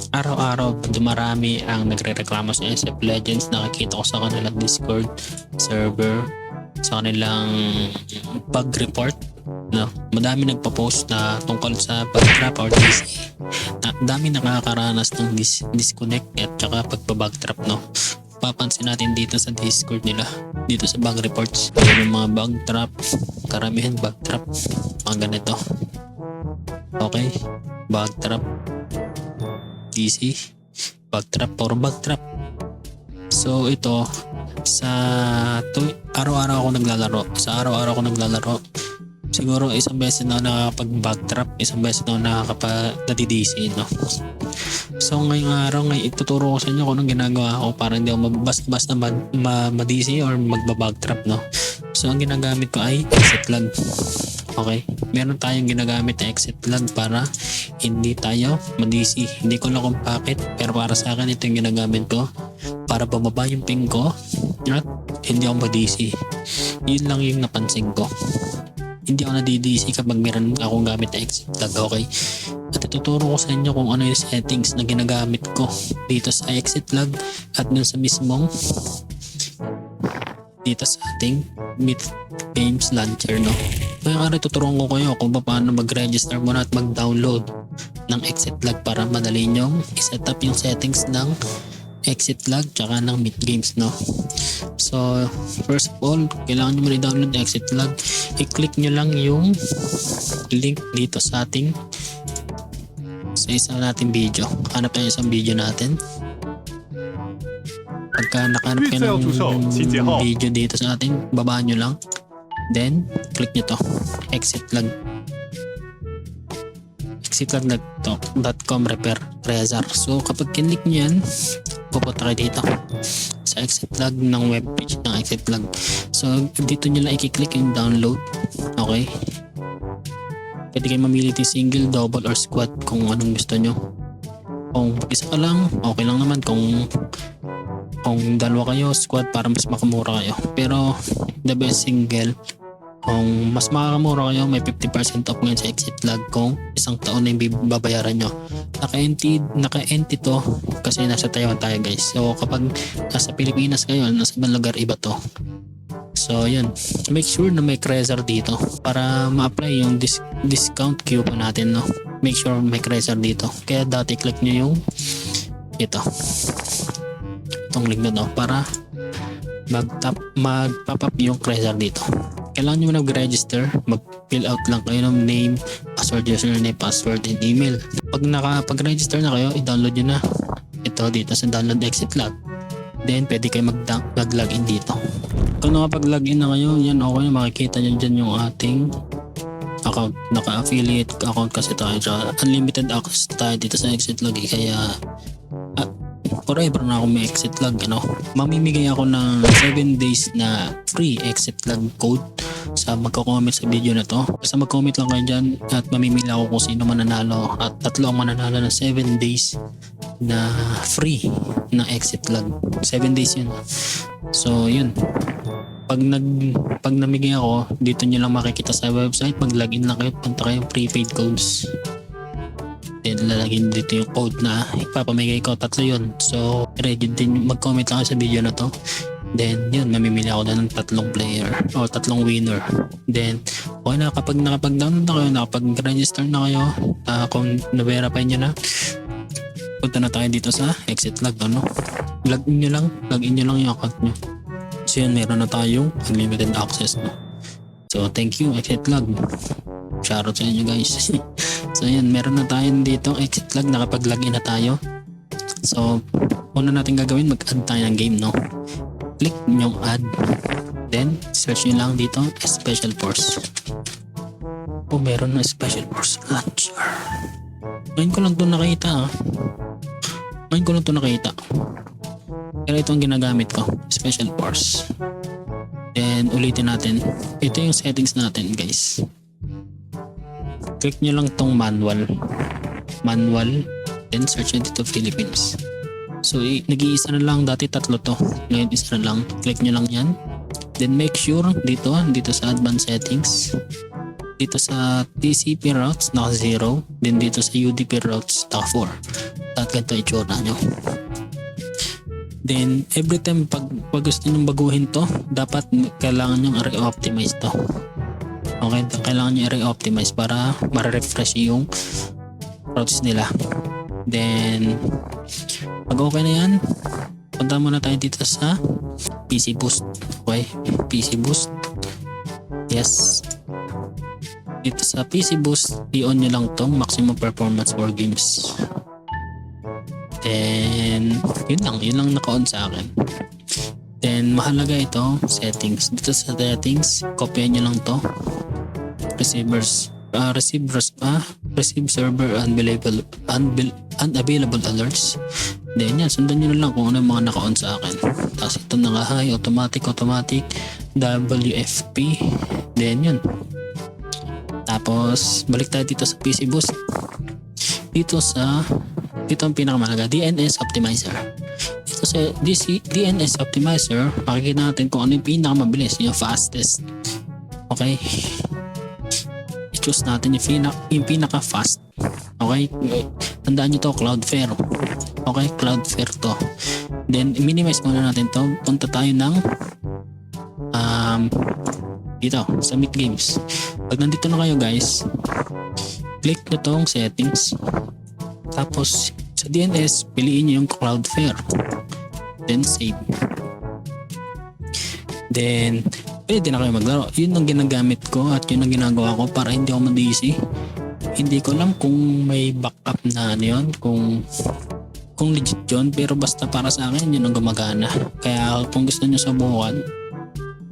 Araw-araw dumarami ang nagrereklamo sa SF Legends. Nakikita ko sa kanilang Discord server, sa kanilang bug report. No, madami nagpa-post na tungkol sa bug trap or DC. Dami nakakaranas ng disconnect at saka pagpa-bug trap, no. Papansin natin dito sa Discord nila, dito sa bug reports, yung mga bug trap, karamihan bug trap, mga ganito. Okay, bug trap, DC, bug trap, or bug trap. So ito, araw-araw ako naglalaro. Siguro isang beses na nakakapag-bug trap, isang beses na nakakapag-DC, no? So ngayong araw, ituturo ko sa inyo kung anong ginagawa ko para hindi ako basta ma-DC or magba-bug trap, no? So ang ginagamit ko ay exit lag. Okay, meron tayong ginagamit na exit lag para hindi tayo ma-DC. Hindi ko alam kung bakit, pero para sa akin ito yung ginagamit ko para bumaba yung ping ko at hindi ako ma-DC. Yun lang yung napansin ko. Hindi ako na-DC kapag meron akong gamit na exit lag, okay? At ituturo ko sa inyo kung ano yung settings na ginagamit ko dito sa exit lag at dun sa mismong dito sa ating Myth Games Launcher, no? Kaya tuturuan ko kayo kung paano mag-register muna at mag-download ng exit lag para madali nyo i-set up yung settings ng exit lag tsaka ng Myth Games, no? So first of all, kailangan nyo muna i-download exit lag. I-click nyo lang yung link dito sa ating isang nating video. Hanap tayo isang video natin. Pagka nakahanap kayo ng video dito sa atin, babaan nyo lang. Then, click nyo to. Exit lag. exitlag.com repair Trezor. So, kapag kinlik nyo yan, pupunta kayo dito sa exit lag ng webpage ng exit lag. So, dito nyo lang i-click yung download. Okay? Pwede kayo mamili yung single, double, or squad kung anong gusto nyo. Kung isa ka lang, okay lang naman. Kung dalawa kayo, squad para mas makamura kayo. Pero the best single. Kung mas makakamura kayo, may 50% off ngayon sa exit lag kung isang taon na yung babayaran nyo. Naka-NT to kasi nasa Taiwan tayo, guys. So kapag nasa Pilipinas kayo, nasa ibang lugar, iba to. So yun, make sure na may Trezor dito para ma-apply yung discount coupon natin, no? Make sure may Trezor dito. Kaya dati click nyo yung itong link na to para mag-pop up yung Trezor dito. Kailangan nyo mag-register, mag-fill out lang kayo ng name, password, username, password, and email. Pag nakapag-register na kayo, i-download nyo na ito dito sa download exit lag. Then pwede kayo mag-login dito. Kung nakapag-login na kayo, yan okay, makikita nyo dyan yung ating account. Naka-affiliate account kasi tayo. Unlimited access tayo dito sa exit lag. Kaya forever na ako may exit lag, ano? Mamimigay ako ng 7 days na free exit lag code sa magko-comment sa video na to. Basta mag-comment lang kayo dyan at mamimili ako kung sino mananalo at 3 ang mananalo ng 7 days na free na exit lag. 7 days yun. So yun, pag namigay ako, dito nyo lang makikita sa website. Mag-login lang kayo, punta kayo prepaid codes. Then lalagyan dito yung code na ipapamigay ko, 3 yun. So ready din, mag-comment lang kayo sa video na to. Then yun, mamimili ako na ng 3 player o 3 winner. Then okay na, kapag nakapag-download na kayo, nakapag-register na kayo, kung na-verify nyo na, punta na tayo dito sa exit lag, ano? Login nyo lang yung account nyo. So yun, meron na tayong unlimited access, no? So thank you exit lag. Shoutout sa inyo, guys. So yun, meron na tayo dito exit lag, nakapag-login na tayo. So una natin gagawin, mag-add tayo ng game, no? Click yung add, then search nyo lang dito special force. Meron na special force launcher. Ngayon ko lang ito nakita. Pero ito ang ginagamit ko, special force. Then ulitin natin, ito yung settings natin, guys. Click nyo lang tong manual, then search nyo dito Philippines. So nag-iisa na lang, dati 3 to, ngayon isa na lang. Click nyo lang yan, then make sure dito sa advanced settings, dito sa TCP routes naka 0, then dito sa UDP routes naka 4. At ganito itsura nyo. Then every time pag gusto nyo baguhin to, dapat kailangan nyo i-optimize to. Okay, kailangan nyo i-optimize para ma-refresh yung routes nila. Then pag okay na yan, punta muna tayo dito sa PC Boost. Okay, PC Boost. Yes. Dito sa PC Boost, i-on nyo lang tong maximum performance for games. Then yun lang naka-on sa akin. Then mahalaga ito, settings. Dito sa settings, kopyahin nyo lang to. Receive server unavailable alerts. Then yan, sundan nyo na lang kung ano yung mga naka-on sa akin. Tapos ito na high, automatic, WFP. Then yun. Tapos balik tayo dito sa PC Boost. Dito ang pinakamahalaga, DNS Optimizer. Dito sa DNS Optimizer, makikita natin kung ano yung pinakamabilis, yung fastest. Okay? I-choose natin yung pinaka-fast. Okay? Tandaan nyo to, Cloudflare. Okay? Cloudflare to. Then, minimize muna natin to. Punta tayo ng dito, sa Meet Games. Pag nandito na kayo guys, click nyo tong settings. Tapos, sa DNS, piliin nyo yung Cloudflare. Then, save. Then, pwede na kayo maglaro. Yun ang ginagamit ko at yun ang ginagawa ko para hindi ako ma-DC. Hindi ko alam kung may backup na ano yun, kung legit yun, pero basta para sa akin, yun ang gumagana. Kaya kung gusto nyo subukan,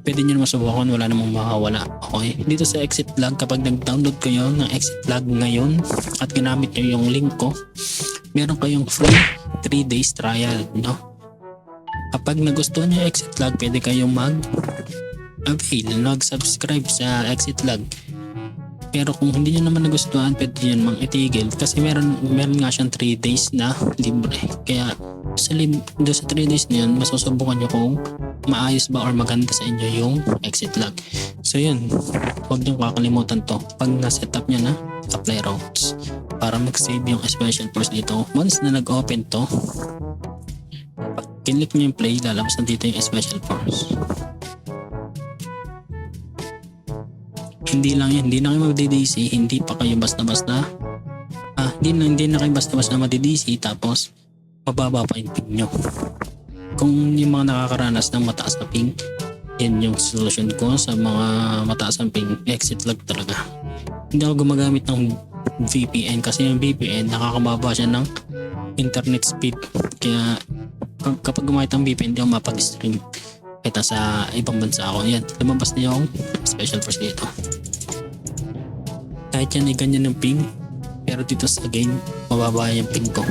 pwede nyo naman subukan, wala namang makawala. Okay? Dito sa exit log, kapag nag-download kayo ng exit log ngayon at ginamit nyo yung link ko, meron kayong free 3 days trial, no? Kapag nagustuhan nyo yung exit log, pwede kayong mag-subscribe sa exit log. Pero kung hindi nyo naman nagustuhan, pwede nyo namang itigil kasi meron nga siyang 3 days na libre. Kaya sa 3 days na yun, masusubukan nyo kung maayos ba or maganda sa inyo yung exit log. So yun, huwag nyo kakalimutan to. Pag na-setup nyo na, apply routes para mag-save yung special force dito. Once na nag-open to, pag kinlik nyo yung play, lalabas na dito yung special force. Hindi na kayo mag-DC, hindi pa kayo basta-basta hindi na kayo basta-basta mag-DC tapos mababa pa yung ping nyo. Kung yung mga nakakaranas ng mataas na ping, yan yung solution ko sa mga mataas ang ping, exit log talaga. Hindi ako gumagamit ng VPN kasi yung VPN nakakababa siya ng internet speed, kaya kapag gumamit ng VPN hindi ako mapag-stream kita sa ibang bansa ako. Yan, lumabas na yung special force dito. Kahit yan ay ganyan ng ping, pero dito sa game mababa yung ping ko.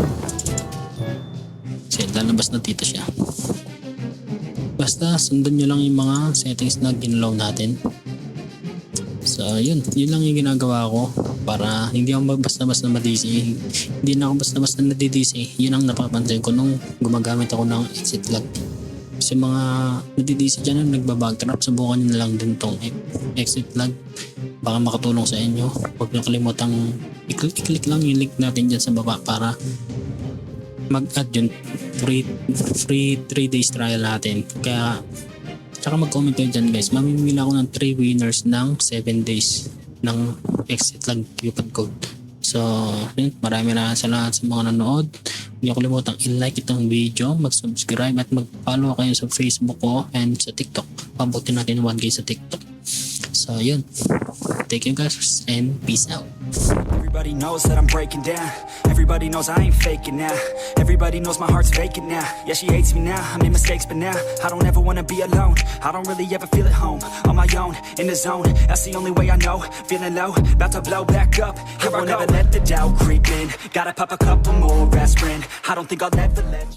So lalabas na dito siya. Basta sundan nyo lang yung mga settings na ginalaw natin. So yun lang yung ginagawa ko para hindi ako basta-basta ma-DC. Hindi na ako basta-basta na-DC. Yun ang napapansin ko nung gumagamit ako ng exit log. Kasi mga nadi-DC dyan na nagbabagtrap, subukan nyo na lang din tong exit log. Baka makatulong sa inyo. Huwag nyo kalimutang i-click lang yung link natin dyan sa baba para mag-add yun. Free 3 days trial natin. Kaya tsaka mag-comment kayo dyan guys. Mamimili ako ng 3 winners ng 7 days ng exit log coupon code. So yun, maraming salamat sa mga nanood. Huwag niyo kalimutang i-like itong video, mag-subscribe at mag-follow kayo sa Facebook ko and sa TikTok. Pabutin natin 1K sa TikTok. So yun, thank you guys and peace out. Everybody knows that I'm breaking down. Everybody knows I ain't faking now. Everybody knows my heart's vacant now. Yeah, she hates me now, I made mistakes but now I don't ever wanna be alone. I don't really ever feel at home. On my own, in the zone, that's the only way I know. Feeling low, about to blow back up. I won't ever let the doubt creep in. Gotta pop a couple more aspirin. I don't think I'll ever let